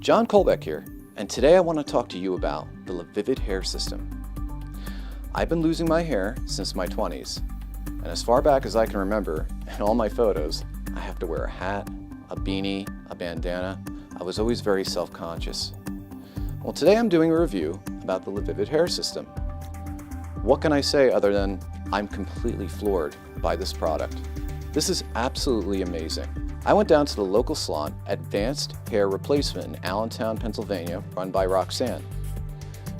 John Colbeck here, and today I want to talk to you about the LaVivid hair system. I've been losing my hair since my 20s, and as far back as I can remember, in all my photos, I have to wear a hat, a beanie, a bandana. I was always very self-conscious. Well, today I'm doing a review about the LaVivid hair system. What can I say other than I'm completely floored by this product? This is absolutely amazing. I went down to the local salon, Advanced Hair Replacement in Allentown, Pennsylvania, run by Roxanne.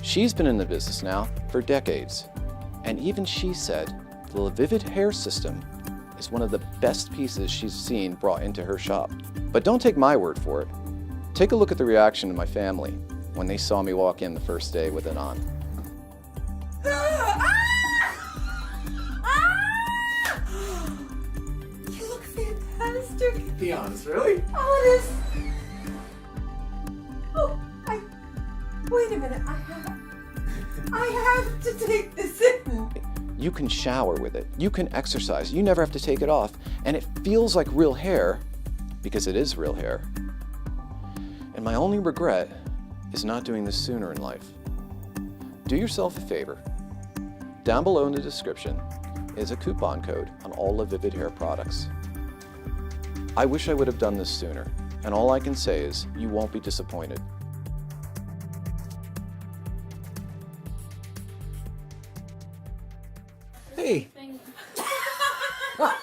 She's been in the business now for decades, and even she said the LaVivid hair system is one of the best pieces she's seen brought into her shop. But don't take my word for it. Take a look at the reaction of my family when they saw me walk in the first day with it on. You look fantastic. Be honest, really? Oh, it is. Oh, wait a minute. I have to take this in. You can shower with it, you can exercise, you never have to take it off, and it feels like real hair because it is real hair. And my only regret is not doing this sooner in life. Do yourself a favor. Down below in the description is a coupon code on all LaVivid hair products. I wish I would have done this sooner, and all I can say is you won't be disappointed. Hey. What?